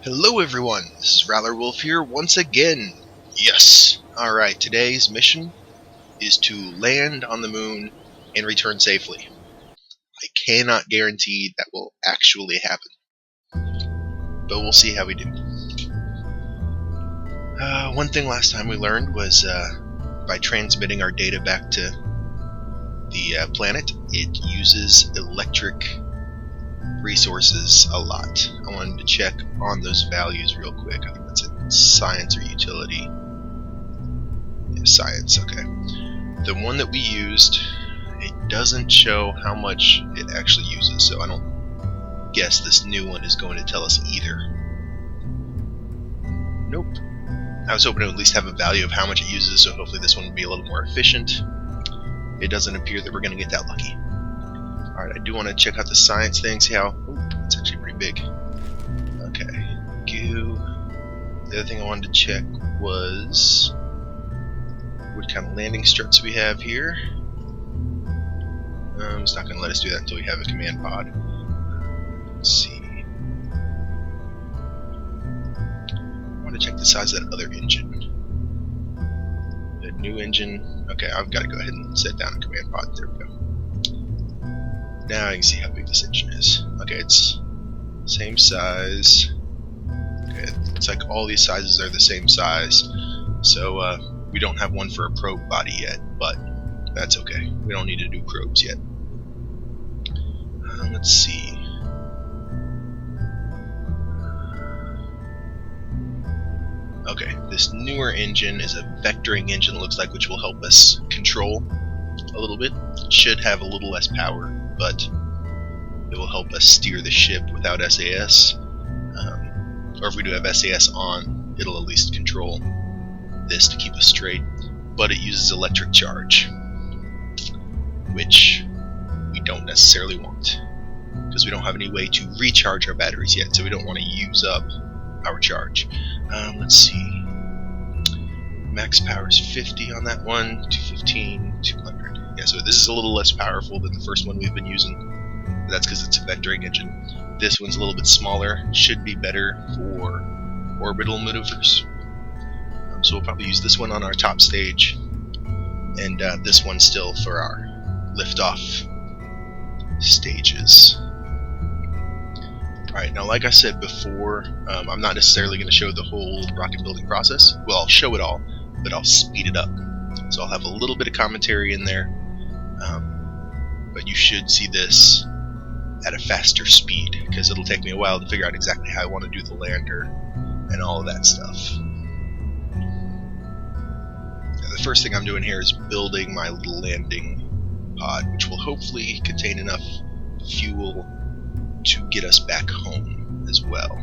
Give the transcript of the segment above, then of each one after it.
Hello everyone, this is RalorWolf here once again. Yes! Alright, today's mission is to land on the moon and return safely. I cannot guarantee that will actually happen, but we'll see how we do. One thing last time we learned was by transmitting our data back to the planet, it uses electric resources a lot. I wanted to check on those values real quick. I think that's in science or utility. Yeah, science, okay. The one that we used, it doesn't show how much it actually uses, so I don't guess this new one is going to tell us either. Nope. I was hoping to at least have a value of how much it uses, so hopefully this one would be a little more efficient. It doesn't appear that we're going to get that lucky. Alright, I do want to check out the science thing, see how... Ooh, it's actually pretty big. Okay, goo. The other thing I wanted to check was what kind of landing struts we have here. It's not going to let us do that until we have a command pod. Let's see. I want to check the size of that other engine. The new engine. Okay, I've got to go ahead and set down a command pod. There we go. Now I can see how big this engine is. Okay, it's same size. Okay, it's like all these sizes are the same size. So we don't have one for a probe body yet, but that's okay. We don't need to do probes yet. Let's see. Okay, this newer engine is a vectoring engine, it looks like, which will help us control a little bit. It should have a little less power, but it will help us steer the ship without SAS. Or if we do have SAS on, it'll at least control this to keep us straight. But it uses electric charge, which we don't necessarily want, because we don't have any way to recharge our batteries yet, so we don't want to use up our charge. Let's see. Max power is 50 on that one, 215, 200. Yeah, so this is a little less powerful than the first one we've been using. That's because it's a vectoring engine. This one's a little bit smaller, should be better for orbital maneuvers. So we'll probably use this one on our top stage, and this one still for our liftoff stages. Alright, now like I said before, I'm not necessarily going to show the whole rocket building process. Well, I'll show it all, but I'll speed it up. So I'll have a little bit of commentary in there, but you should see this at a faster speed, because it'll take me a while to figure out exactly how I want to do the lander and all of that stuff. The first thing I'm doing here is building my little landing pod, which will hopefully contain enough fuel to get us back home as well.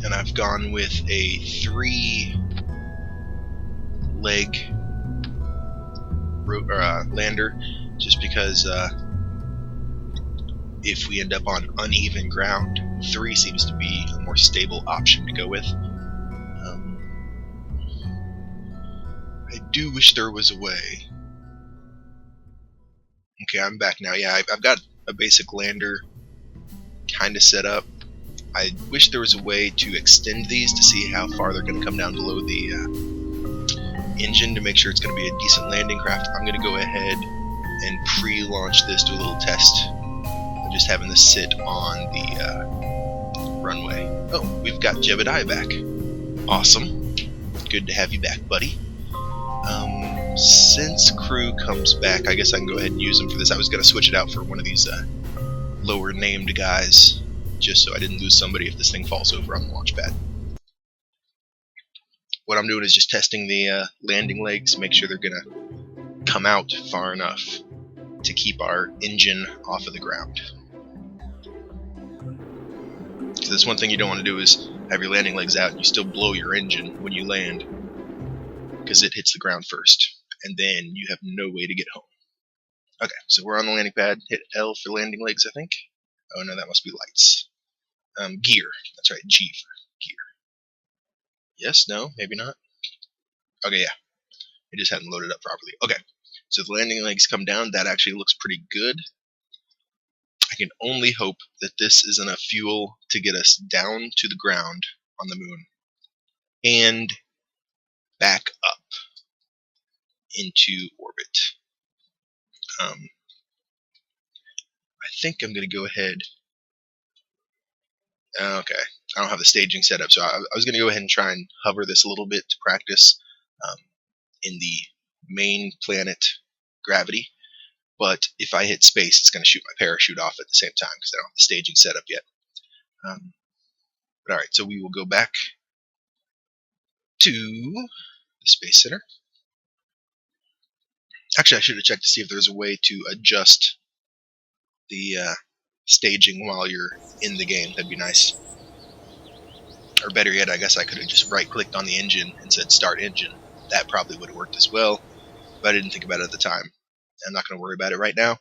And I've gone with a 3-leg lander, just because if we end up on uneven ground, 3 seems to be a more stable option to go with. I do wish there was a way. Okay, I'm back now. Yeah, I've got a basic lander kind of set up. I wish there was a way to extend these to see how far they're going to come down below the engine to make sure it's going to be a decent landing craft. I'm going to go ahead and pre-launch this, do a little test of just having this sit on the runway. Oh, we've got Jebediah back. Awesome. Good to have you back, buddy. Since crew comes back, I guess I can go ahead and use them for this. I was going to switch it out for one of these lower named guys, just so I didn't lose somebody if this thing falls over on the launch pad. What I'm doing is just testing the landing legs, make sure they're going to come out far enough to keep our engine off of the ground. So that's one thing you don't want to do, is have your landing legs out and you still blow your engine when you land, because it hits the ground first, and then you have no way to get home. Okay, so we're on the landing pad. Hit L for landing legs, I think. Oh no, that must be lights. Gear. That's right, G for gear. Yes, no, maybe not. Okay, yeah. It just hadn't loaded up properly. Okay, so the landing legs come down. That actually looks pretty good. I can only hope that this is enough fuel to get us down to the ground on the moon and back up into orbit. I think I'm going to go ahead. Okay, I don't have the staging set up, so I was going to go ahead and try and hover this a little bit to practice in the main planet gravity. But if I hit space, it's going to shoot my parachute off at the same time because I don't have the staging set up yet. But alright, so we will go back to the Space Center. Actually, I should have checked to see if there's a way to adjust the staging while you're in the game. That'd be nice. Or better yet, I guess I could have just right-clicked on the engine and said Start Engine. That probably would have worked as well, but I didn't think about it at the time. I'm not going to worry about it right now.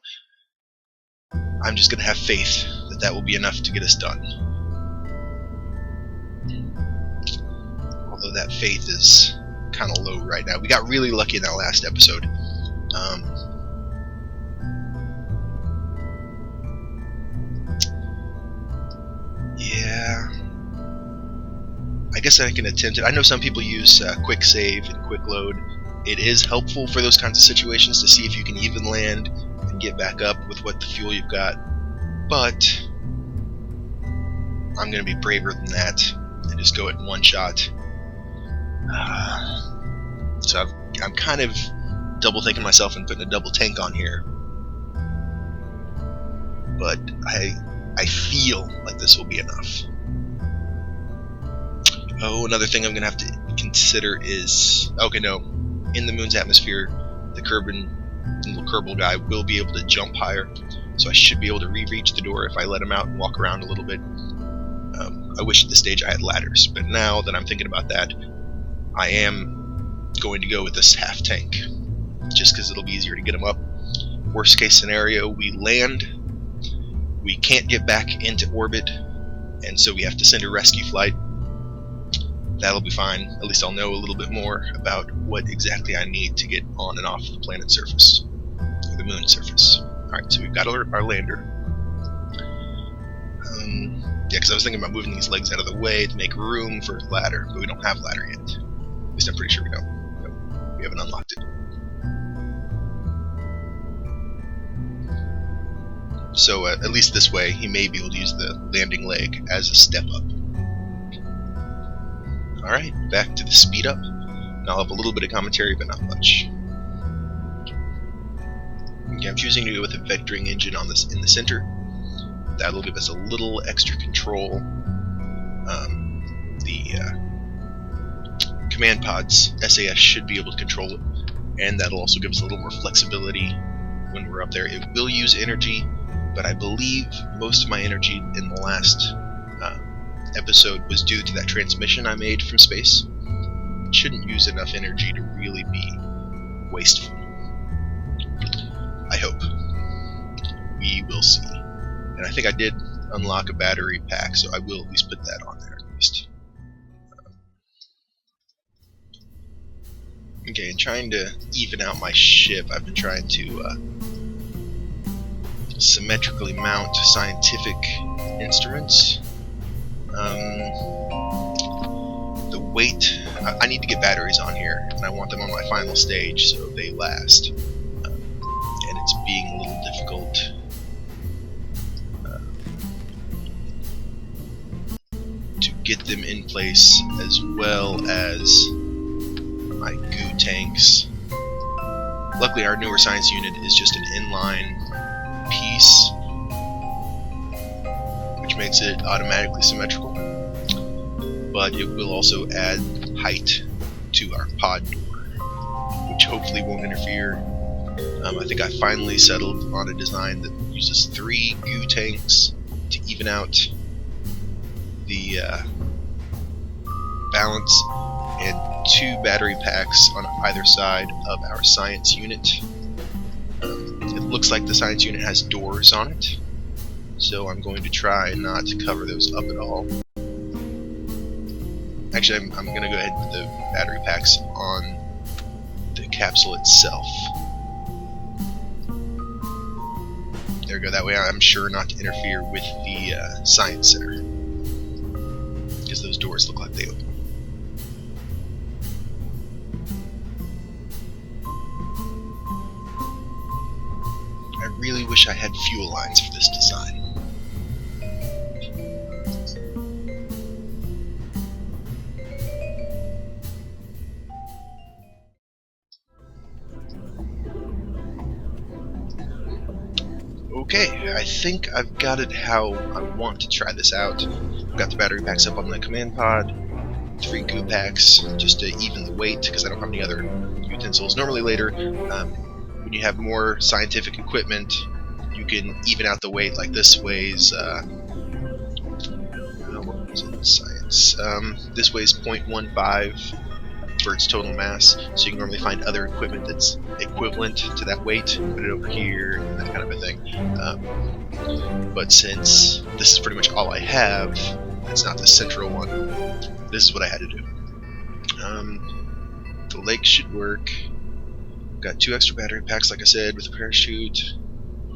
I'm just going to have faith that that will be enough to get us done. Although that faith is kind of low right now. We got really lucky in that last episode. Yeah. I guess I can attempt it. I know some people use quick save and quick load. It is helpful for those kinds of situations to see if you can even land and get back up with what the fuel you've got. But I'm going to be braver than that and just go at one shot. So I'm kind of double thinking myself and putting a double tank on here. But I feel like this will be enough. Oh, another thing I'm going to have to consider is... Okay, no. In the moon's atmosphere, the little Kerbal guy will be able to jump higher, so I should be able to re-reach the door if I let him out and walk around a little bit. I wish at this stage I had ladders, but now that I'm thinking about that, I am going to go with this half tank, just because it'll be easier to get him up. Worst case scenario, we land, we can't get back into orbit, and so we have to send a rescue flight. That'll be fine. At least I'll know a little bit more about what exactly I need to get on and off the planet's surface, or the moon's surface. Alright, so we've got our lander. Yeah, because I was thinking about moving these legs out of the way to make room for a ladder, but we don't have a ladder yet. At least I'm pretty sure we don't. Nope, we haven't unlocked it. So at least this way, he may be able to use the landing leg as a step up. Alright, back to the speed up. And I'll have a little bit of commentary, but not much. Okay, I'm choosing to go with a vectoring engine in the center. That'll give us a little extra control. The command pods, SAS, should be able to control it, and that'll also give us a little more flexibility when we're up there. It will use energy, but I believe most of my energy in the last episode was due to that transmission I made from space. It shouldn't use enough energy to really be wasteful. I hope. We will see. And I think I did unlock a battery pack, so I will at least put that on there at least. Okay, and trying to even out my ship, I've been trying to symmetrically mount scientific instruments. The weight, I need to get batteries on here, and I want them on my final stage so they last. And it's being a little difficult. To get them in place, as well as my goo tanks. Luckily our newer science unit is just an inline piece, which makes it automatically symmetrical, but it will also add height to our pod door, which hopefully won't interfere. I think I finally settled on a design that uses 3 goo tanks to even out the balance, and 2 battery packs on either side of our science unit. It looks like the science unit has doors on it, so I'm going to try not to cover those up at all. Actually, I'm going to go ahead and put the battery packs on the capsule itself. There we go. That way I'm sure not to interfere with the Science Center, because those doors look like they open. I really wish I had fuel lines for this design. Okay, I think I've got it how I want to try this out. I've got the battery packs up on the command pod, 3 goo packs, just to even the weight, because I don't have any other utensils. Normally later, when you have more scientific equipment, you can even out the weight, like this weighs, what was it, science? This weighs 0.15 for its total mass, so you can normally find other equipment that's equivalent to that weight, put it over here, and that kind of a thing. But since this is pretty much all I have, it's not the central one, this is what I had to do. The lake should work. Got 2 extra battery packs, like I said, with a parachute.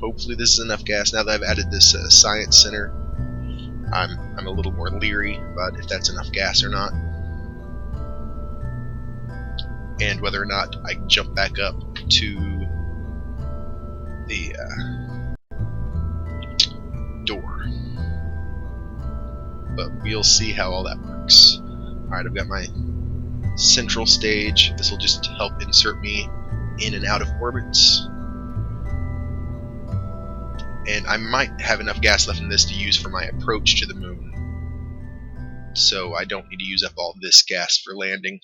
Hopefully this is enough gas. Now that I've added this Science Center, I'm a little more leery about if that's enough gas or not, and whether or not I can jump back up to the door. But we'll see how all that works. Alright, I've got my central stage. This will just help insert me in and out of orbits. And I might have enough gas left in this to use for my approach to the moon, so I don't need to use up all this gas for landing.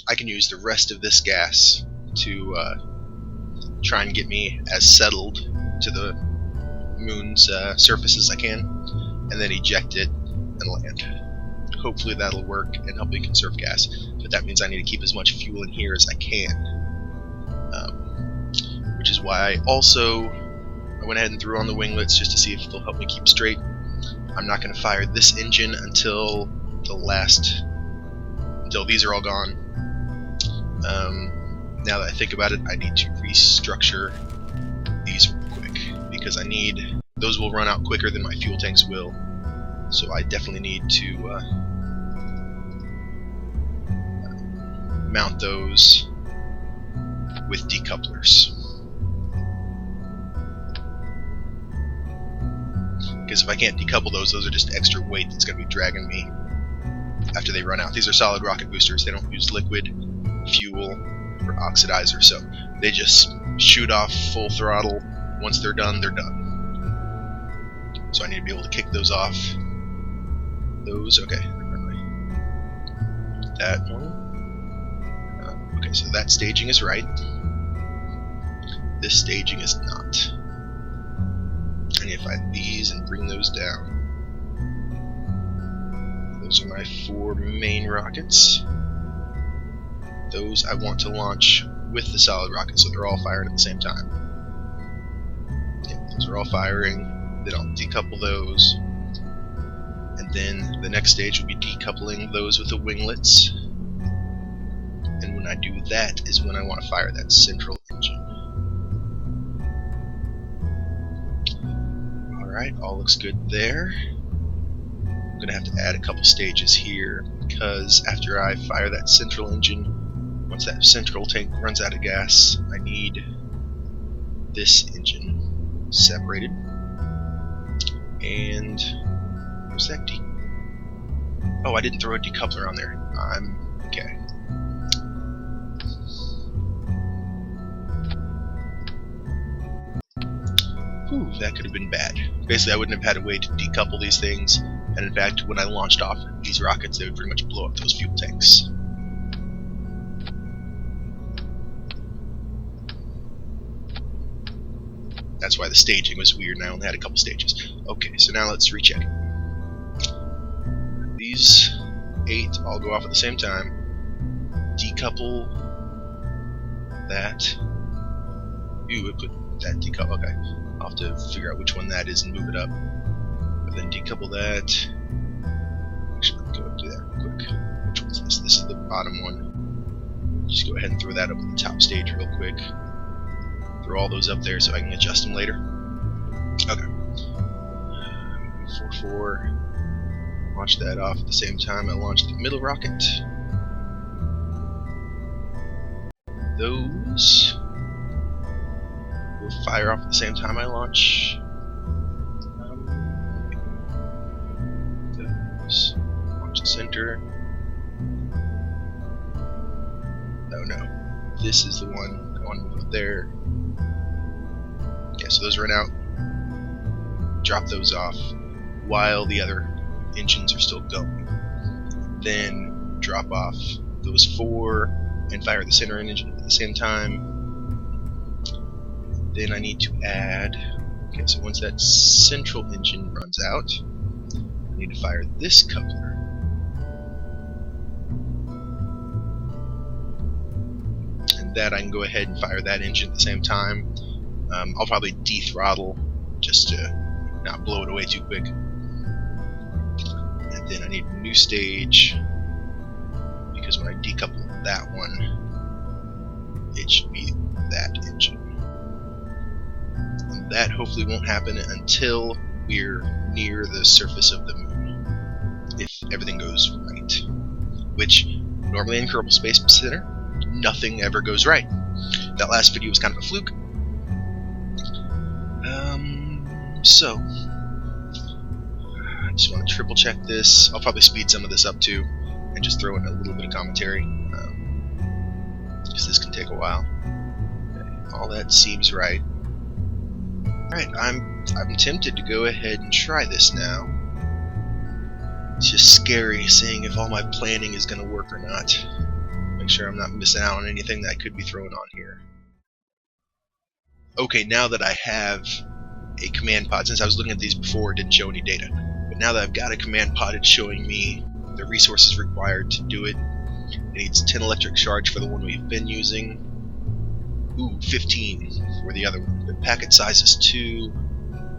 I can use the rest of this gas to try and get me as settled to the moon's surface as I can, and then eject it and land. Hopefully that'll work and help me conserve gas, but that means I need to keep as much fuel in here as I can. Which is why I went ahead and threw on the winglets just to see if they'll help me keep straight. I'm not going to fire this engine until until these are all gone. Now that I think about it, I need to restructure these real quick, because those will run out quicker than my fuel tanks will, so I definitely need to mount those with decouplers. Because if I can't decouple those are just extra weight that's going to be dragging me after they run out. These are solid rocket boosters. They don't use liquid fuel or oxidizer, so they just shoot off full throttle. Once they're done, they're done. So I need to be able to kick those off. Those, okay. That one. Okay, so that staging is right. This staging is not. I need to find these and bring those down. Those are my 4 main rockets. Those I want to launch with the solid rocket, so they're all firing at the same time. Yeah, those are all firing. Then I'll decouple those. And then the next stage will be decoupling those with the winglets. And when I do that is when I want to fire that central engine. Alright, all looks good there. I'm going to have to add a couple stages here, because after I fire that central engine, once that central tank runs out of gas, I need this engine separated. And what's that oh, I didn't throw a decoupler on there. I'm okay. Whew, that could have been bad. Basically, I wouldn't have had a way to decouple these things, and in fact, when I launched off these rockets, they would pretty much blow up those fuel tanks. That's why the staging was weird, and I only had a couple stages. Okay, so now let's recheck. These 8 all go off at the same time. Decouple that. Ooh, it put that decouple. Okay, I'll have to figure out which one that is and move it up. But then decouple that. Actually, let me go and do that real quick. Which one's this? This is the bottom one. Just go ahead and throw that up to the top stage real quick. Throw all those up there so I can adjust them later. 4-4. Launch that off at the same time I launch the middle rocket. Those will fire off at the same time I launch. Those launch the center. Oh no, this is the one I want to move up there. Okay, so those run out. Drop those off while the other engines are still going. Then drop off those 4 and fire the center engine at the same time. Then I need to add, okay, so once that central engine runs out, I need to fire this coupler. And that I can go ahead and fire that engine at the same time. I'll probably dethrottle just to not blow it away too quick. And then I need a new stage, because when I decouple that one, it should be that engine. And that hopefully won't happen until we're near the surface of the moon, if everything goes right. Which, normally in Kerbal Space Center, nothing ever goes right. That last video was kind of a fluke. So, I just want to triple check this. I'll probably speed some of this up too, and just throw in a little bit of commentary, because this can take a while. Okay, all that seems right. Alright, I'm tempted to go ahead and try this now. It's just scary seeing if all my planning is going to work or not. Make sure I'm not missing out on anything that I could be throwing on here. Okay, now that I have a command pod, since I was looking at these before, it didn't show any data. But now that I've got a command pod, it's showing me the resources required to do it. It needs 10 electric charge for the one we've been using. Ooh, 15 for the other one. The packet size is 2.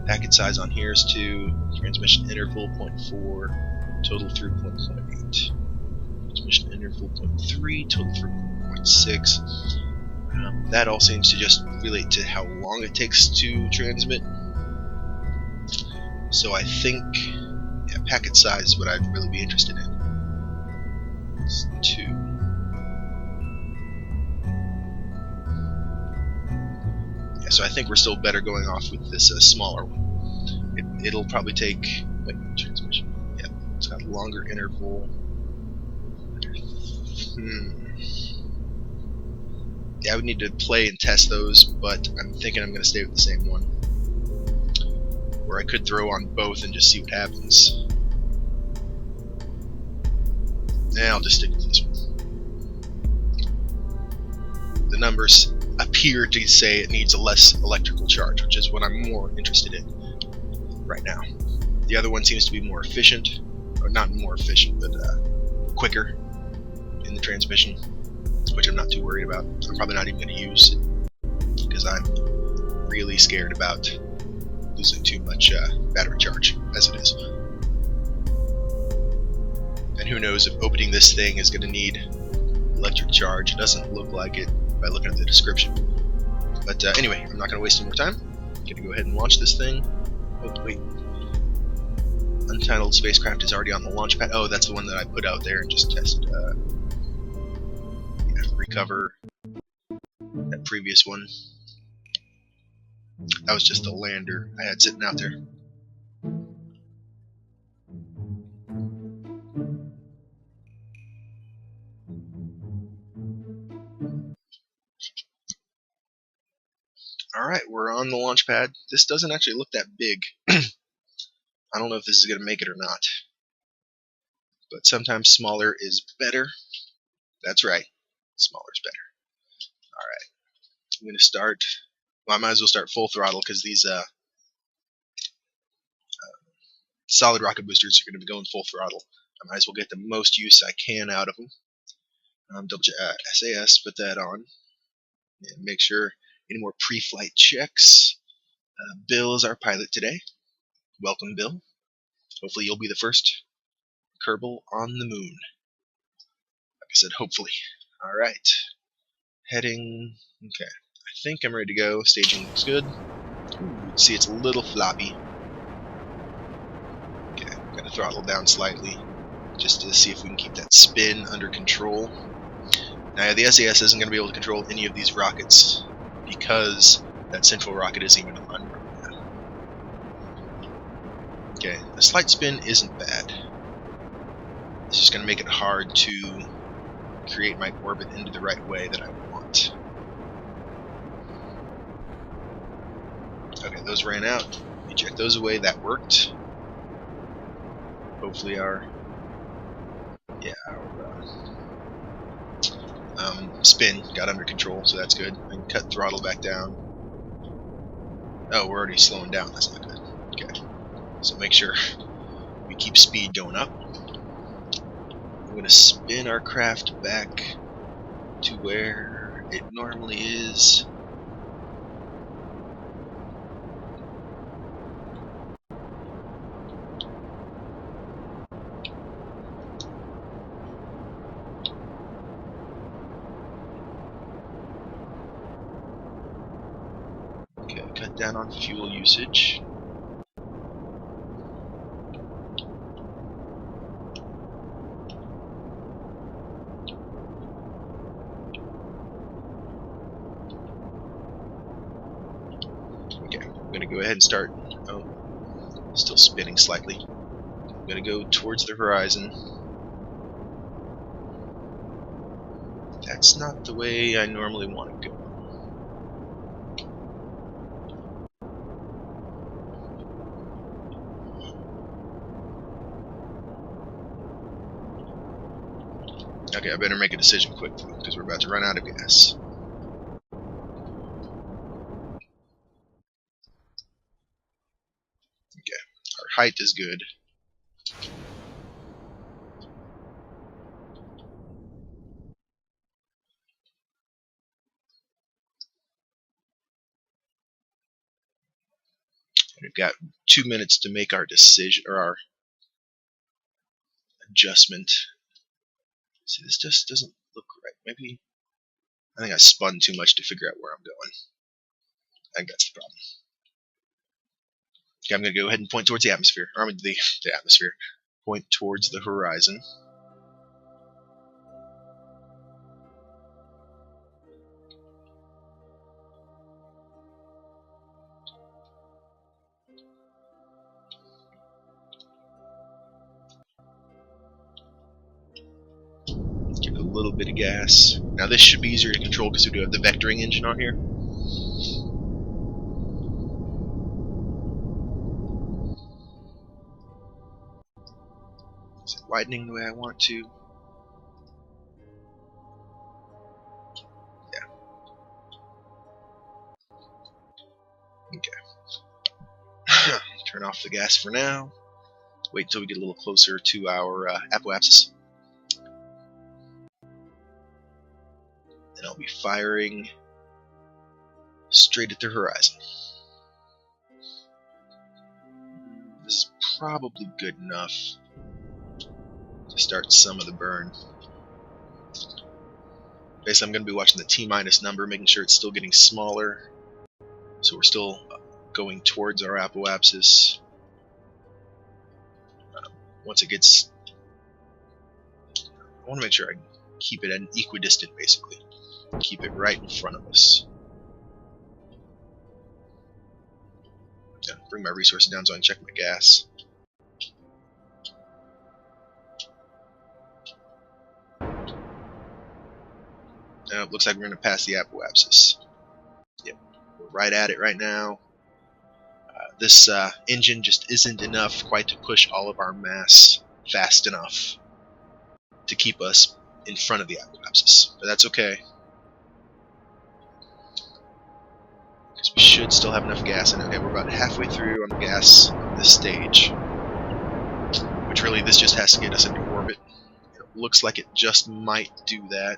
Packet size on here is 2. Transmission interval 0.4. Total throughput 0.8. Transmission interval 0.3. Total throughput 0.6. That all seems to just relate to how long it takes to transmit. So I think, yeah, packet size is what I'd really be interested in. It's 2. Yeah, so I think we're still better going off with this smaller one. It'll probably take, wait, transmission. Yeah, it's got a longer interval. Yeah, I would need to play and test those, but I'm thinking I'm going to stay with the same one. Or I could throw on both and just see what happens. Nah, I'll just stick with this one. The numbers appear to say it needs a less electrical charge, which is what I'm more interested in right now. The other one seems to be more efficient, or not more efficient, but quicker in the transmission, which I'm not too worried about. I'm probably not even going to use it, because I'm really scared about losing too much battery charge as it is. And who knows if opening this thing is going to need electric charge. It doesn't look like it by looking at the description. But anyway, I'm not going to waste any more time. I'm going to go ahead and launch this thing. Oh, wait. Untitled spacecraft is already on the launch pad. Oh, that's the one that I put out there and just tested. Recover that previous one. That was just the lander I had sitting out there. Alright, we're on the launch pad. This doesn't actually look that big. I don't know if this is going to make it or not. But sometimes smaller is better. That's right. Smaller is better. Alright. I'm going to start. Well, I might as well start full throttle because these solid rocket boosters are going to be going full throttle. I might as well get the most use I can out of them. Double SAS, put that on. And make sure any more pre-flight checks. Bill is our pilot today. Welcome, Bill. Hopefully you'll be the first Kerbal on the moon. Like I said, hopefully. Alright. Heading. Okay. I think I'm ready to go. Staging looks good. Ooh, see, it's a little floppy. Got to throttle down slightly just to see if we can keep that spin under control. Now the SAS isn't going to be able to control any of these rockets because that central rocket is even unmanned. Okay, a slight spin isn't bad. It's just going to make it hard to create my orbit into the right way that I want. Okay, those ran out. Eject those away. That worked. Hopefully our spin got under control, so that's good. I can cut throttle back down. Oh, we're already slowing down. That's not good. Okay, so make sure we keep speed going up. I'm going to spin our craft back to where it normally is. Okay, cut down on fuel usage. Okay, I'm going to go ahead and start. Oh, still spinning slightly. I'm going to go towards the horizon. That's not the way I normally want to go. Okay, I better make a decision quick because we're about to run out of gas. Okay, our height is good. We've got 2 minutes to make our decision or our adjustment. See, this just doesn't look right. Maybe I think I spun too much to figure out where I'm going. I think that's the problem. Okay, I'm going to go ahead and point towards the atmosphere. Or I mean the atmosphere. Point towards the horizon. Give it a little bit of gas. Now this should be easier to control because we do have the vectoring engine on here. Is it widening the way I want to? Yeah. Okay. Turn off the gas for now. Wait until we get a little closer to our apoapsis. Then I'll be firing straight at the horizon. This is probably good enough to start some of the burn. Basically, I'm going to be watching the T-minus number, making sure it's still getting smaller. So we're still going towards our apoapsis. Once it gets... I want to make sure I keep it at an equidistant, basically. Keep it right in front of us. Yeah, bring my resources down so I can check my gas. Looks like we're going to pass the apoapsis. Yep, we're right at it right now. This engine just isn't enough quite to push all of our mass fast enough to keep us in front of the apoapsis. But that's okay, because we should still have enough gas in it. Okay, we're about halfway through on the gas on this stage, which really this just has to get us into orbit. It looks like it just might do that.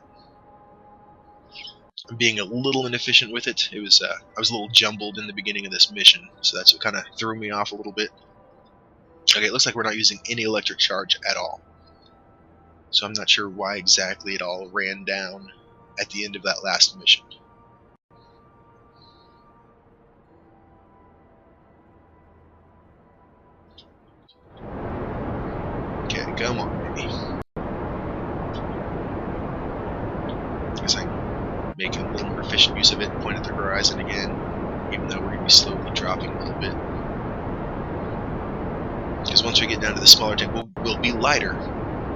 I'm being a little inefficient with it. I was a little jumbled in the beginning of this mission, so that's what kind of threw me off a little bit. Okay, it looks like we're not using any electric charge at all. So I'm not sure why exactly it all ran down at the end of that last mission. Come on, baby. Guess I can make a little more efficient use of it. Point at the horizon again, even though we're going to be slowly dropping a little bit. Because once we get down to the smaller tank, we'll be lighter,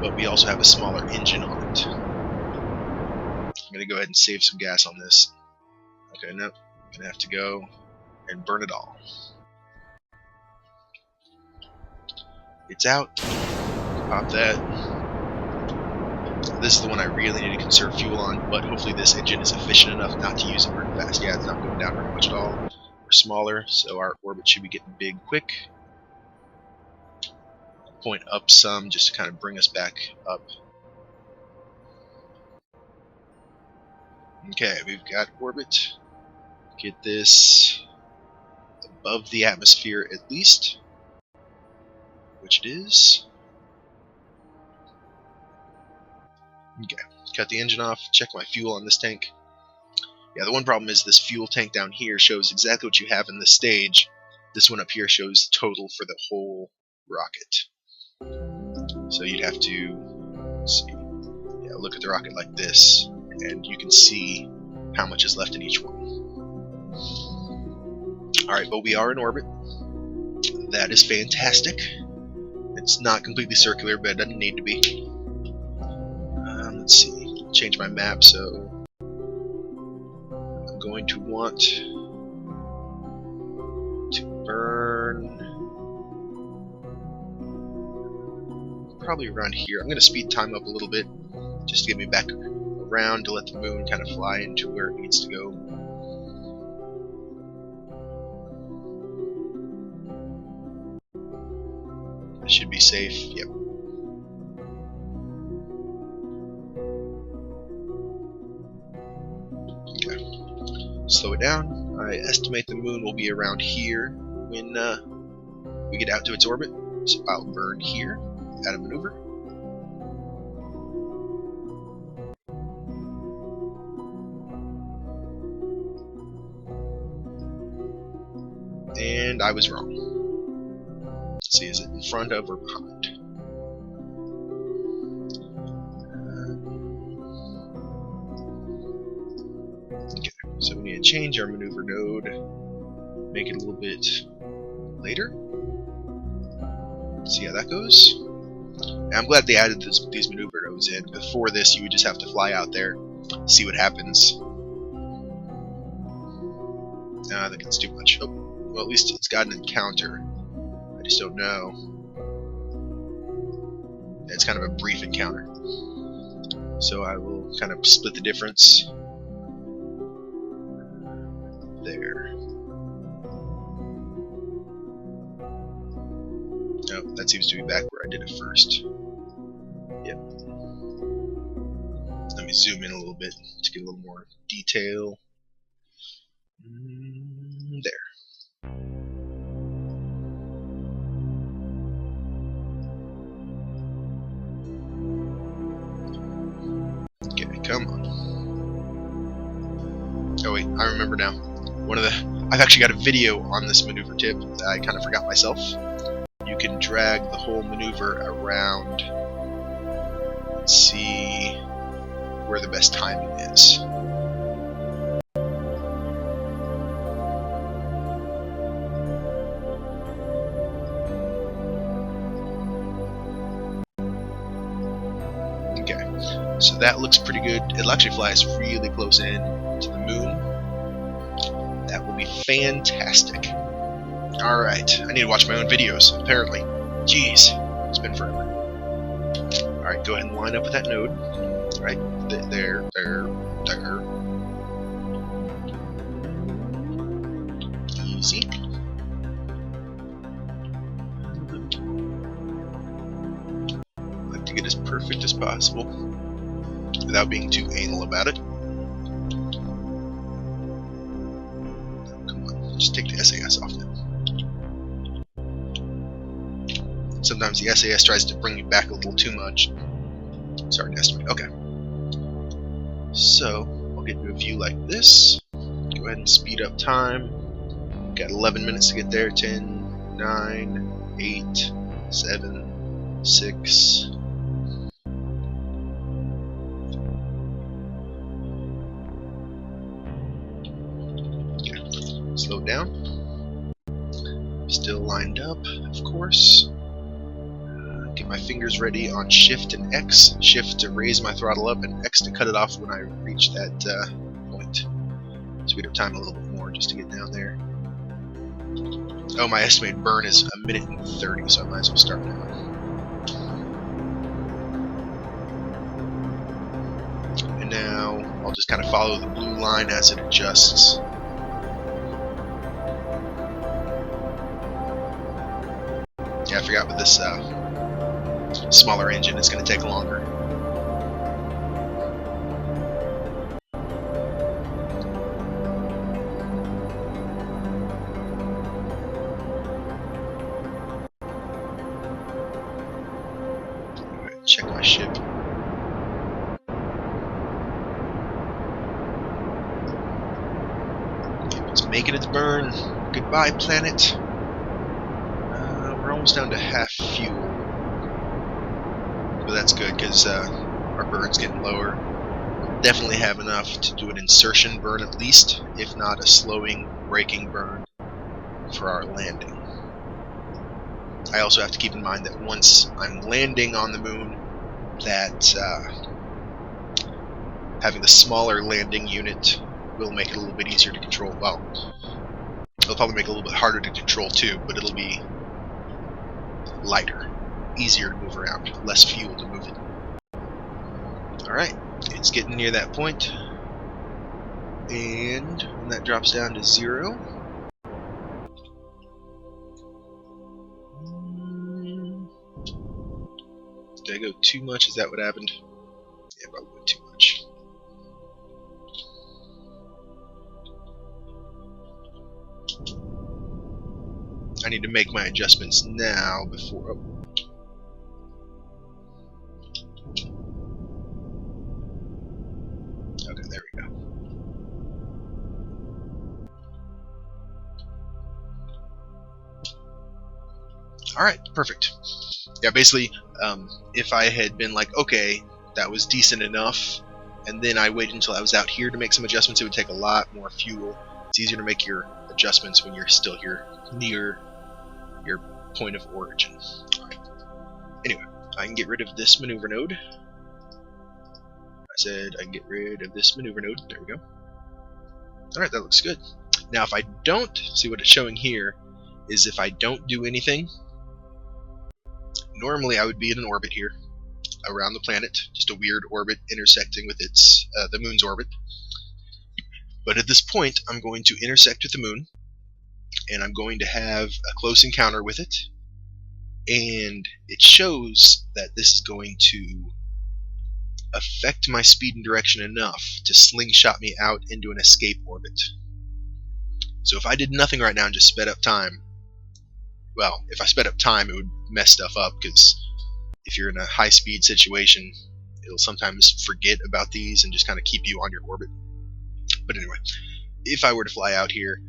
but we also have a smaller engine on it. I'm going to go ahead and save some gas on this. Okay, no, I'm going to have to go and burn it all. It's out. Pop that. This is the one I really need to conserve fuel on, but hopefully this engine is efficient enough not to use it very fast. Yeah, it's not going down very much at all. We're smaller, so our orbit should be getting big quick. Point up some just to kind of bring us back up. Okay, we've got orbit. Get this above the atmosphere at least, which it is. Okay, cut the engine off, check my fuel on this tank. Yeah, the one problem is this fuel tank down here shows exactly what you have in this stage. This one up here shows total for the whole rocket. So you'd have to, let's see, yeah, look at the rocket like this, and you can see how much is left in each one. Alright, but we are in orbit. That is fantastic. It's not completely circular, but it doesn't need to be. Let's see, change my map, so I'm going to want to burn probably around here. I'm going to speed time up a little bit just to get me back around to let the moon kind of fly into where it needs to go. That should be safe. Yep. Okay. Slow it down. I estimate the moon will be around here when we get out to its orbit. So I'll burn here. Add a maneuver. And I was wrong. Let's see, is it in front of or behind? Okay, so we need to change our maneuver node, make it a little bit later. See how that goes. And I'm glad they added these maneuver nodes in. Before this, you would just have to fly out there, see what happens. Nah, I think it's too much. Oh, well, at least it's got an encounter. I just don't know. It's kind of a brief encounter. So I will kind of split the difference. There. Oh, that seems to be back where I did it first. Yep. Let me zoom in a little bit to get a little more detail. There. Okay, come on. Oh wait, I remember now. I've actually got a video on this maneuver tip that I kind of forgot myself. You can drag the whole maneuver around. Let's see where the best timing is. Okay, so that looks pretty good. It'll actually fly us really close in to the moon. That will be fantastic. Alright, I need to watch my own videos, apparently. Jeez, it's been forever. Alright, go ahead and line up with that node. Right there. Easy. I like to get as perfect as possible without being too anal about it. Come on, just take the SAS off now. Sometimes the SAS tries to bring you back a little too much. It's hard to estimate. Okay. So, I'll get to a view like this. Go ahead and speed up time. Got 11 minutes to get there. 10, 9, 8, 7, 6. Okay. Slow down. Still lined up, of course. Get my fingers ready on Shift and X. Shift to raise my throttle up, and X to cut it off when I reach that point. Speed up time a little bit more just to get down there. Oh, my estimated burn is 1 minute and 30, so I might as well start now. And now I'll just kind of follow the blue line as it adjusts. Yeah, I forgot with this smaller engine, it's going to take longer. Check my ship. It's making its burn. Goodbye, planet. We're almost down to half fuel. But that's good, because our burn's getting lower. We'll definitely have enough to do an insertion burn at least, if not a slowing, braking burn for our landing. I also have to keep in mind that once I'm landing on the moon, that having the smaller landing unit will make it a little bit easier to control. Well, it'll probably make it a little bit harder to control too, but it'll be lighter, easier to move around, less fuel to move it. Alright, it's getting near that point, and when that drops down to 0, did I go too much? Is that what happened? Yeah, probably went too much. I need to make my adjustments now before... Oh. Okay, there we go. Alright, perfect. Yeah, basically, if I had been like, okay, that was decent enough, and then I waited until I was out here to make some adjustments, it would take a lot more fuel. It's easier to make your adjustments when you're still here near your point of origin. Alright. Anyway, I can get rid of this maneuver node. I said I can get rid of this maneuver node. There we go. Alright, that looks good. Now if I don't, see what it's showing here is if I don't do anything, normally I would be in an orbit here around the planet, just a weird orbit intersecting with its the moon's orbit. But at this point I'm going to intersect with the moon, and I'm going to have a close encounter with it, and it shows that this is going to affect my speed and direction enough to slingshot me out into an escape orbit. So if I did nothing right now and just sped up time, well, if I sped up time it would mess stuff up, because if you're in a high-speed situation it'll sometimes forget about these and just kind of keep you on your orbit. But anyway, if I were to fly out here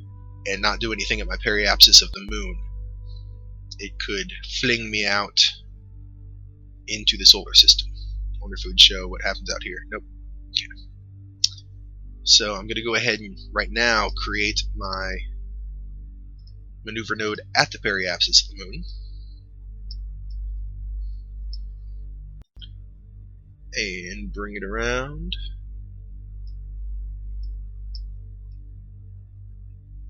and not do anything at my periapsis of the moon, it could fling me out into the solar system. I wonder if it would show what happens out here. Nope. Okay. So I'm going to go ahead and right now create my maneuver node at the periapsis of the moon. And bring it around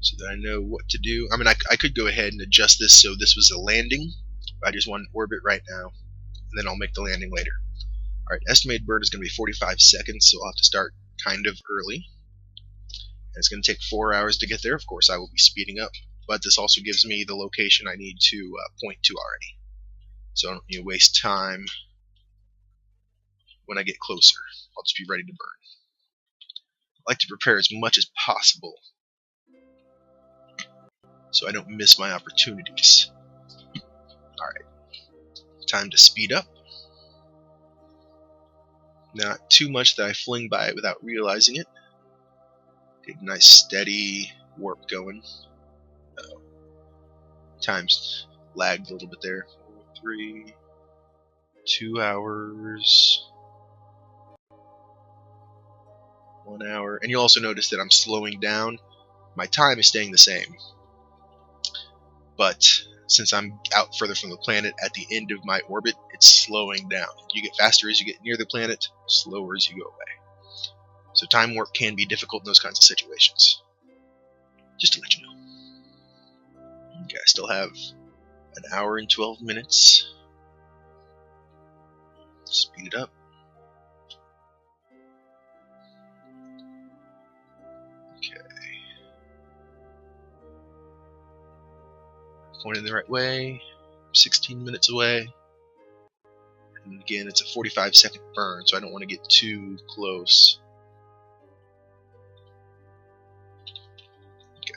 so that I know what to do. I mean, I could go ahead and adjust this so this was a landing. I just want an orbit right now, and then I'll make the landing later. Alright, estimated burn is going to be 45 seconds, so I'll have to start kind of early. And it's going to take 4 hours to get there. Of course, I will be speeding up, but this also gives me the location I need to point to already. So I don't need to waste time when I get closer. I'll just be ready to burn. I like to prepare as much as possible so I don't miss my opportunities. Alright, time to speed up. Not too much that I fling by it without realizing it. Get a nice steady warp going. Uh-oh. Time's lagged a little bit there. 4, 3, 2 hours, 1 hour, and you'll also notice that I'm slowing down. My time is staying the same, but since I'm out further from the planet at the end of my orbit, it's slowing down. You get faster as you get near the planet, slower as you go away. So time warp can be difficult in those kinds of situations. Just to let you know. Okay, I still have an hour and 12 minutes. Speed it up. Okay. Pointing the right way. 16 minutes away. And again, it's a 45-second burn, so I don't want to get too close. Okay.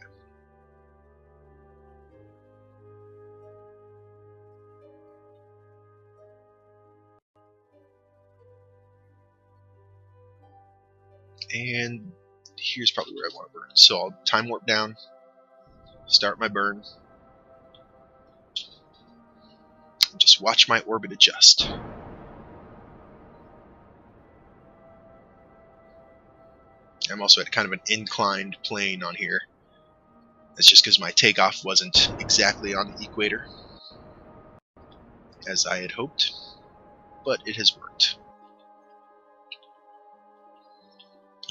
And here's probably where I want to burn. So I'll time warp down, start my burn, and just watch my orbit adjust. I'm also at kind of an inclined plane on here. That's just because my takeoff wasn't exactly on the equator, as I had hoped, but it has worked.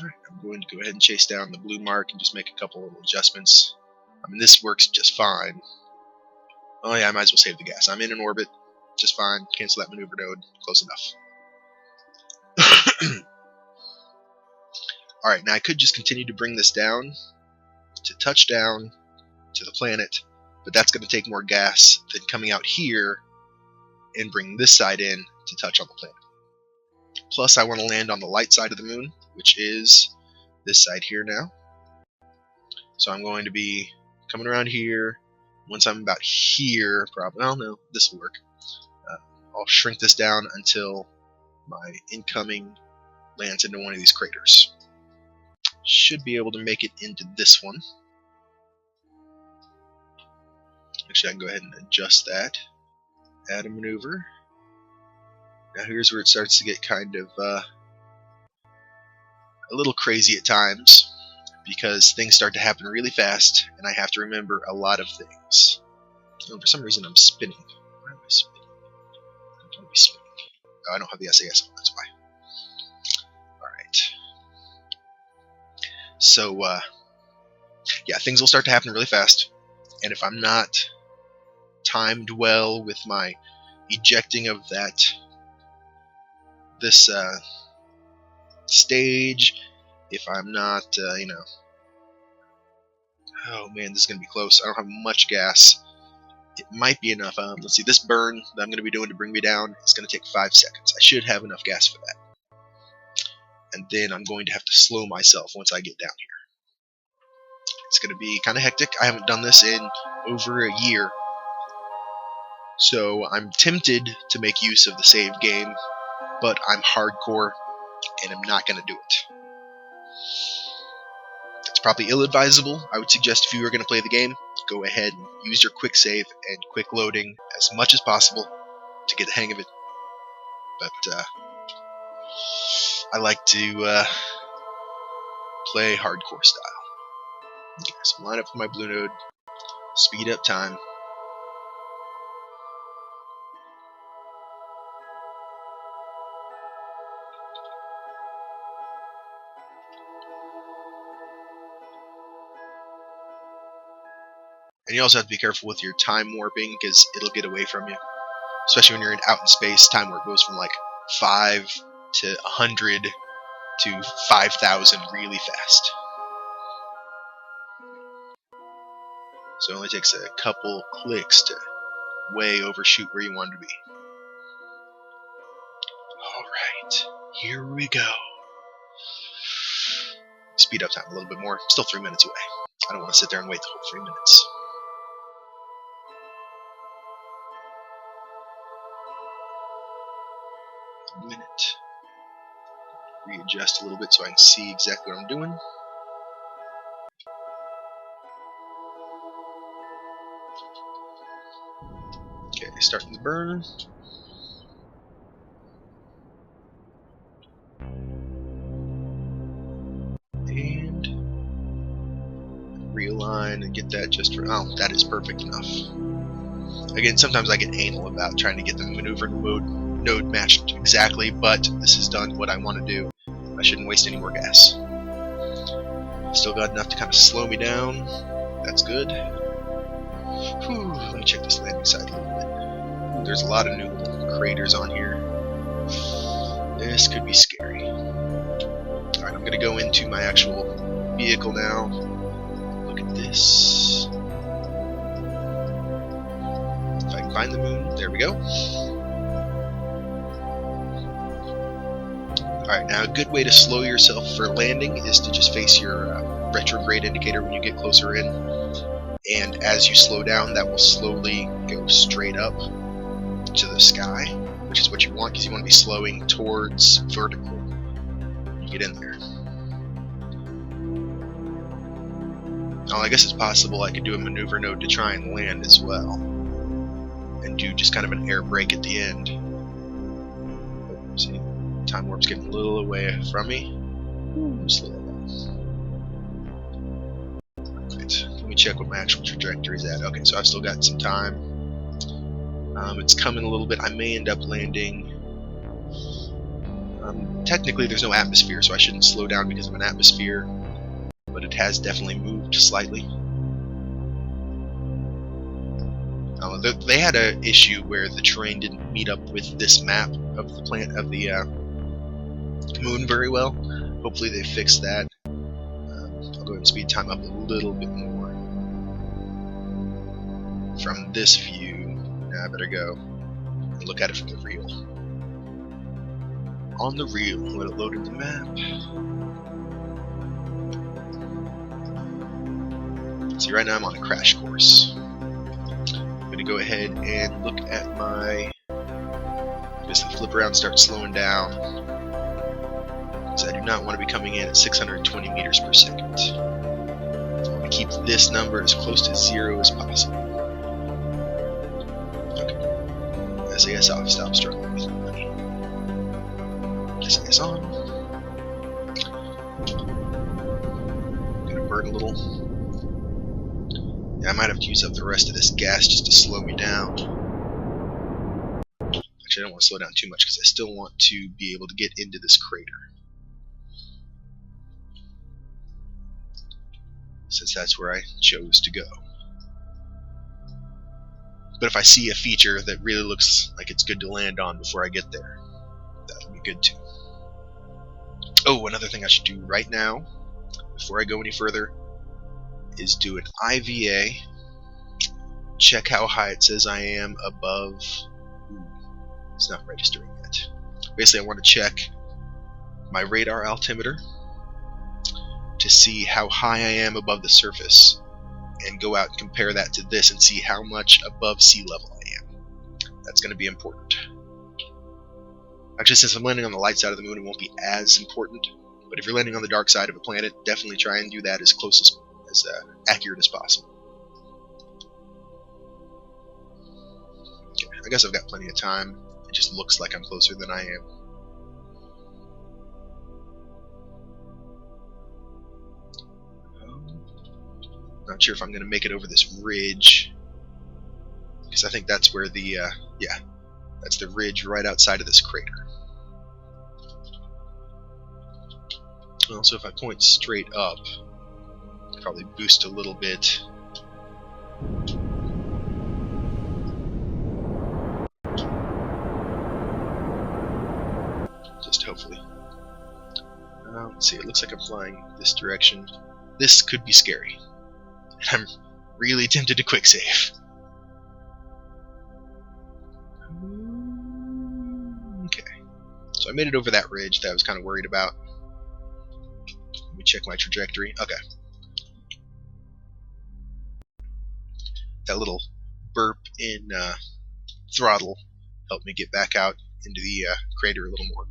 Alright, I'm going to go ahead and chase down the blue mark and just make a couple little adjustments. I mean, this works just fine. Oh yeah, I might as well save the gas. I'm in an orbit, just fine. Cancel that maneuver node, close enough. Alright, now I could just continue to bring this down to touchdown to the planet, but that's going to take more gas than coming out here and bring this side in to touch on the planet. Plus, I want to land on the light side of the moon, which is this side here now. So I'm going to be coming around here. Once I'm about here, probably, oh no, this will work. I'll shrink this down until my incoming lands into one of these craters. Should be able to make it into this one. Actually, I can go ahead and adjust that. Add a maneuver. Now here's where it starts to get kind of a little crazy at times, because things start to happen really fast, and I have to remember a lot of things. Oh, for some reason I'm spinning. Why am I spinning? I don't want to be spinning. Oh, I don't have the SAS on, that's why. Alright. So, yeah, things will start to happen really fast, and if I'm not timed well with my ejecting of this stage, if I'm not, you know, oh man, this is going to be close. I don't have much gas. It might be enough. Let's see, this burn that I'm going to be doing to bring me down is going to take 5 seconds. I should have enough gas for that. And then I'm going to have to slow myself once I get down here. It's going to be kind of hectic. I haven't done this in over a year. So I'm tempted to make use of the save game, but I'm hardcore and I'm not going to do it. It's probably ill-advisable. I would suggest if you were going to play the game, go ahead and use your quick save and quick loading as much as possible to get the hang of it. But I like to play hardcore style. Okay, so line up with my blue node, speed up time. And you also have to be careful with your time warping, because it'll get away from you. Especially when you're out in space, time warp goes from like 5 to 100 to 5,000 really fast. So it only takes a couple clicks to way overshoot where you want to be. Alright, here we go. Speed up time a little bit more. Still 3 minutes away. I don't want to sit there and wait the whole 3 minutes. A minute. Readjust a little bit so I can see exactly what I'm doing. Okay, starting the burn. realign and get that just for... Oh, that is perfect enough. Again, sometimes I get anal about trying to get the maneuver node matched exactly, but this has done what I want to do. I shouldn't waste any more gas. Still got enough to kind of slow me down. That's good. Whew, let me check this landing site a little bit. Ooh, there's a lot of new little craters on here. This could be scary. Alright, I'm going to go into my actual vehicle now. Look at this. If I can find the moon, there we go. Alright, now a good way to slow yourself for landing is to just face your retrograde indicator when you get closer in. And as you slow down, that will slowly go straight up to the sky, which is what you want, because you want to be slowing towards vertical when you get in there. Now, I guess it's possible I could do a maneuver node to try and land as well, and do just kind of an air brake at the end. Oh, see, time warp's getting a little away from me. Slow that down. Right, let me check what my actual trajectory is at. Okay, so I've still got some time. It's coming a little bit. I may end up landing. Technically, there's no atmosphere, so I shouldn't slow down because of an atmosphere. But it has definitely moved slightly. They had an issue where the terrain didn't meet up with this map of the moon very well. Hopefully they fixed that. I'll go ahead and speed time up a little bit more. From this view, now I better go and look at it from the reel. On the reel, let it load in the map. See, right now I'm on a crash course. I'm going to go ahead and look at my... Just flip around and start slowing down. Because I do not want to be coming in at 620 meters per second. I want to keep this number as close to 0 as possible. Okay. SAS off, stop struggling with money. SAS on. I'm going to burn a little. Yeah, I might have to use up the rest of this gas just to slow me down. Actually, I don't want to slow down too much because I still want to be able to get into this crater. Since that's where I chose to go. But if I see a feature that really looks like it's good to land on before I get there, that'll be good too. Oh, another thing I should do right now, before I go any further, is do an IVA, check how high it says I am above. Ooh, it's not registering yet. Basically, I want to check my radar altimeter to see how high I am above the surface, and go out and compare that to this and see how much above sea level I am. That's going to be important. Actually, since I'm landing on the light side of the moon, it won't be as important, but if you're landing on the dark side of a planet, definitely try and do that as close as accurate as possible. Okay, I guess I've got plenty of time. It just looks like I'm closer than I am. Not sure if I'm going to make it over this ridge, because I think that's where the yeah, that's the ridge right outside of this crater. Well, so if I point straight up, probably boost a little bit. Just hopefully. Let's see, it looks like I'm flying this direction. This could be scary. I'm really tempted to quick save. Okay. So I made it over that ridge that I was kind of worried about. Let me check my trajectory. Okay. That little burp in throttle helped me get back out into the crater a little more.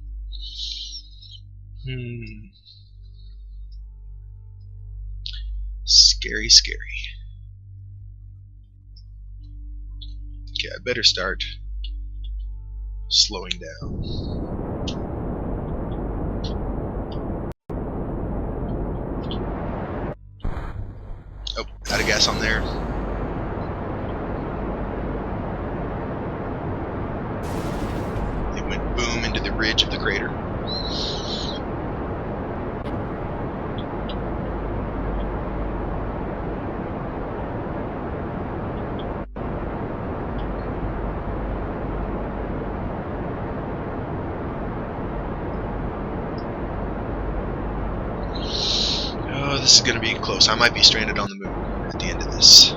Scary, scary. Okay, I better start slowing down. Oh, Out of gas on there. It went boom into the ridge of the crater. Oh, this is going to be close. I might be stranded on the moon at the end of this.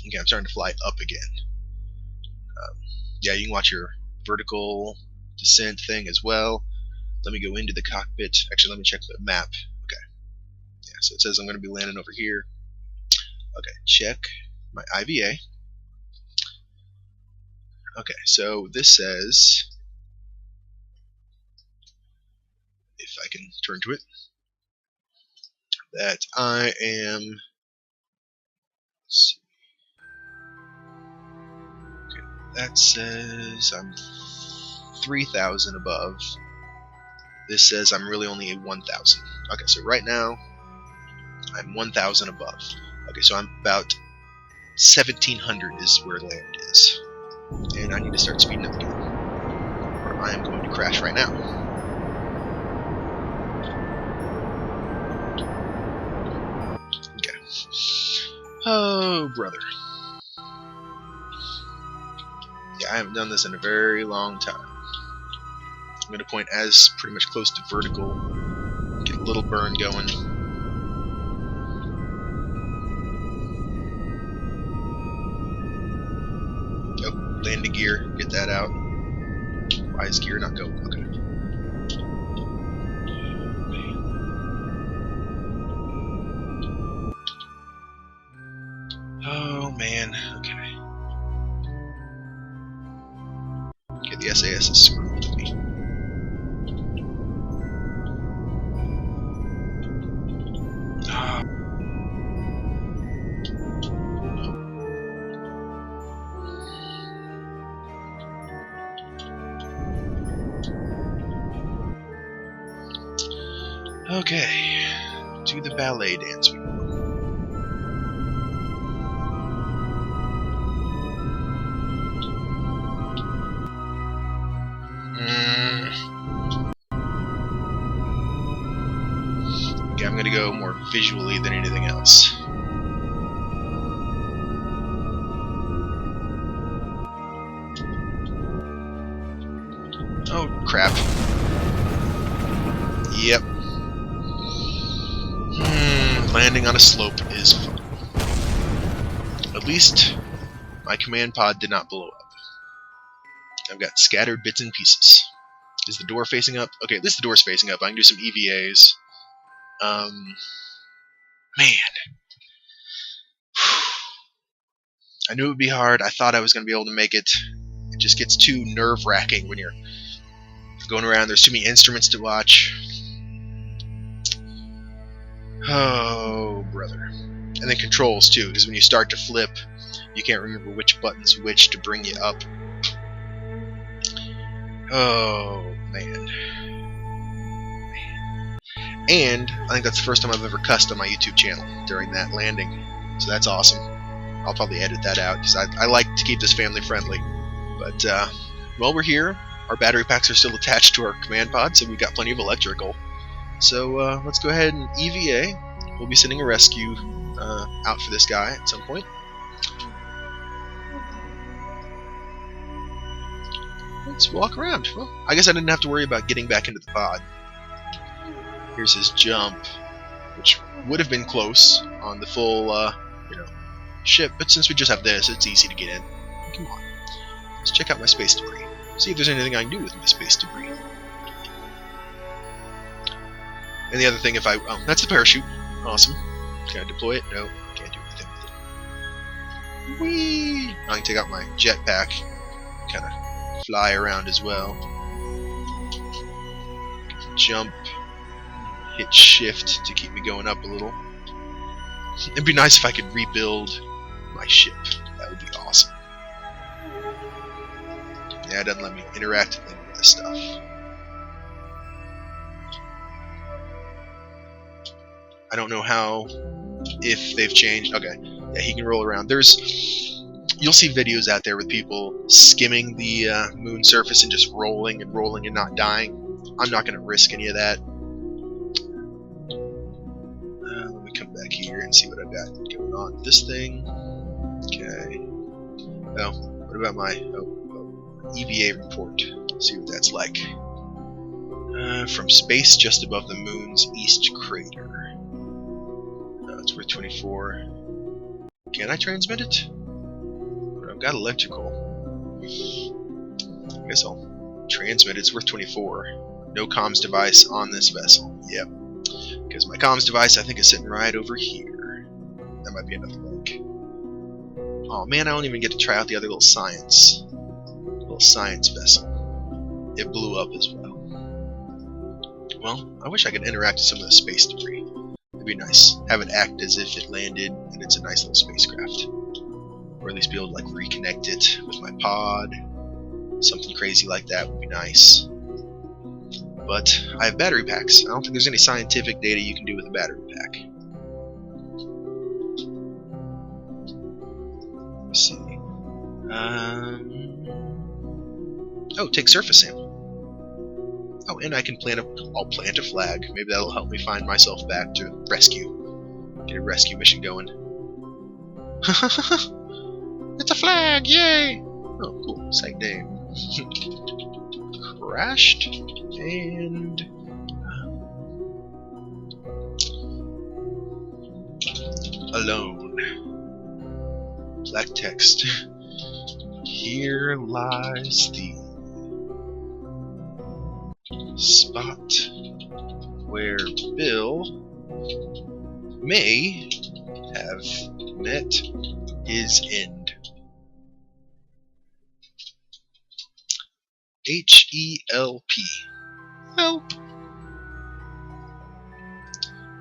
Okay, I'm starting to fly up again. Yeah, you can watch your vertical descent thing as well. Let me go into the cockpit. Actually, let me check the map. Okay. Yeah, so it says I'm going to be landing over here. Okay, check my IVA. Okay, so this says, if I can turn to it, that I am, let's see, okay, that says I'm 3,000 above. This says I'm really only at 1,000. Okay, so right now I'm 1,000 above. Okay, so I'm about 1,700 is where land is. And I need to start speeding up again, or I am going to crash right now. Okay. Oh, brother. Yeah, I haven't done this in a very long time. I'm going to point as pretty much close to vertical. Get a little burn going. Oh, landing gear. Get that out. Why is gear not going? Okay. Oh, man. Okay. Okay, the SAS is screwing with me. Okay, do the ballet dance. Okay, I'm gonna go more visually than anything else. Oh, crap. Yep. Landing on a slope is fun. At least my command pod did not blow up. I've got scattered bits and pieces. Is the door facing up? Okay, at least the door's facing up. I can do some EVAs. Man. I knew it would be hard. I thought I was going to be able to make it. It just gets too nerve-wracking when you're going around. There's too many instruments to watch. Oh, brother. And then controls, too, because when you start to flip, you can't remember which button's which to bring you up. Oh, man. And I think that's the first time I've ever cussed on my YouTube channel during that landing. So that's awesome. I'll probably edit that out, because I like to keep this family friendly. But while we're here, our battery packs are still attached to our command pod, so we've got plenty of electrical. So let's go ahead and EVA. We'll be sending a rescue out for this guy at some point. Let's walk around. Well, I guess I didn't have to worry about getting back into the pod. Here's his jump, which would have been close on the full, ship, but since we just have this, it's easy to get in. Come on. Let's check out my space debris. See if there's anything I can do with my space debris. And the other thing, that's the parachute. Awesome. Can I deploy it? No, can't do anything with it. Whee! I can take out my jetpack, kind of fly around as well. Jump, hit shift to keep me going up a little. It'd be nice if I could rebuild my ship. That would be awesome. Yeah, it doesn't let me interact with any of this stuff. I don't know how, if they've changed. Okay, yeah, he can roll around. You'll see videos out there with people skimming the moon surface and just rolling and not dying. I'm not going to risk any of that. Let me come back here and see what I've got going on with this thing. Okay. Oh, what about my EVA report? Let's see what that's like. From space just above the moon's east crater. It's worth 24. Can I transmit it? I've got electrical. I guess I'll transmit it. It's worth 24. No comms device on this vessel. Yep. Because my comms device, I think, is sitting right over here. That might be another link. Oh man, I don't even get to try out the other little science vessel. It blew up as well. Well, I wish I could interact with some of the space debris. It'd be nice. Have it act as if it landed and it's a nice little spacecraft. Or at least be able to like reconnect it with my pod. Something crazy like that would be nice. But I have battery packs. I don't think there's any scientific data you can do with a battery pack. Let's see. Oh, take surface sample. Oh, and I can I'll plant a flag. Maybe that'll help me find myself back to rescue. Get a rescue mission going. It's a flag! Yay! Oh, cool. Site name. Crashed and alone. Black text. Here lies the spot where Bill may have met his end. H-E-L-P. Help!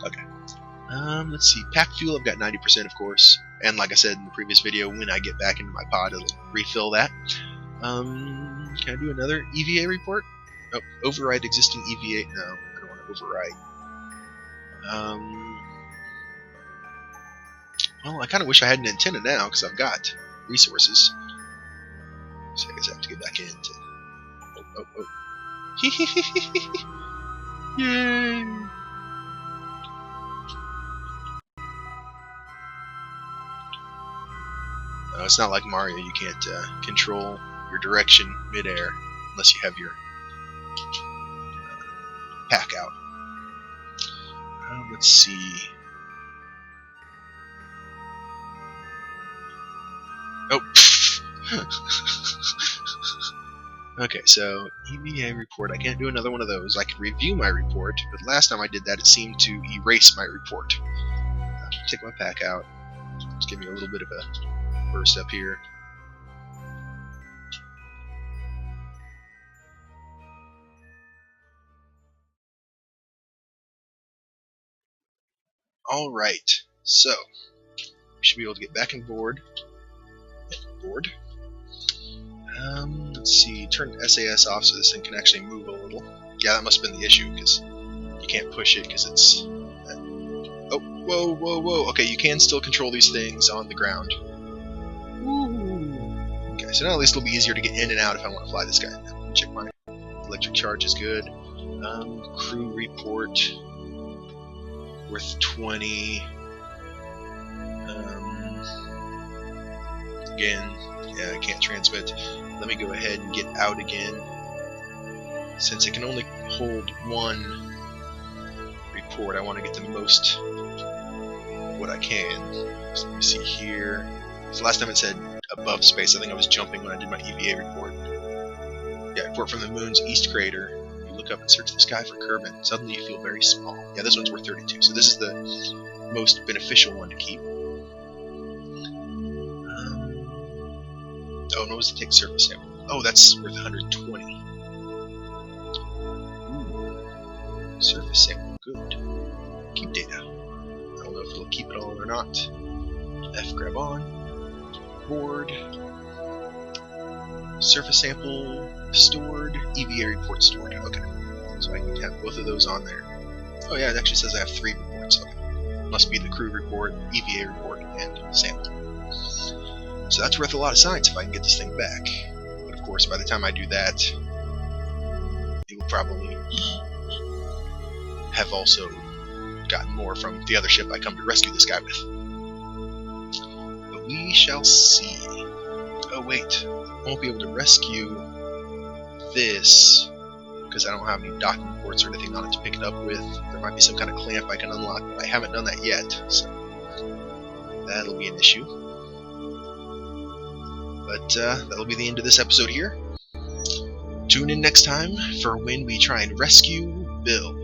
Okay. Let's see. Pack fuel, I've got 90%, of course. And like I said in the previous video, when I get back into my pod, it'll refill that. Can I do another EVA report? Oh, override existing EVA. No, I don't want to override. Well, I kind of wish I had an antenna now, because I've got resources. So I guess I have to get back into... Oh. Yay! No, it's not like Mario. You can't control your direction mid-air unless you have your pack out. Let's see. Oh. Okay, so EVA report. I can't do another one of those. I can review my report, but last time I did that, it seemed to erase my report. Take my pack out. Just give me a little bit of a burst up here. Alright, so we should be able to get back on board. Let's see, turn SAS off so this thing can actually move a little. Yeah, that must have been the issue, because you can't push it because it's... Oh, whoa. Okay, you can still control these things on the ground. Ooh. Okay, so now at least it'll be easier to get in and out if I want to fly this guy. Check my electric charge is good. Crew report. Worth 20. Again, yeah, I can't transmit. Let me go ahead and get out again. Since it can only hold one report, I want to get the most what I can. So let me see here. So last time it said above space. I think I was jumping when I did my EVA report. Yeah, report from the moon's east crater. You look up and search the sky for Kerbin. Suddenly you feel very small. Yeah, this one's worth 32. So this is the most beneficial one to keep. Oh, no, it was to take surface sample. Oh, that's worth 120. Ooh. Surface sample, good. Keep data. I don't know if it'll keep it all or not. F, grab on. Board. Surface sample stored. EVA report stored. Okay. So I can have both of those on there. Oh yeah, it actually says I have 3 reports. Okay. must be the crew report, EVA report, and sample. So that's worth a lot of science if I can get this thing back. But of course, by the time I do that, it will probably have also gotten more from the other ship I come to rescue this guy with. But we shall see. Oh wait, I won't be able to rescue this because I don't have any docking ports or anything on it to pick it up with. There might be some kind of clamp I can unlock, but I haven't done that yet, so that'll be an issue. But that'll be the end of this episode here. Tune in next time for when we try and rescue Bill.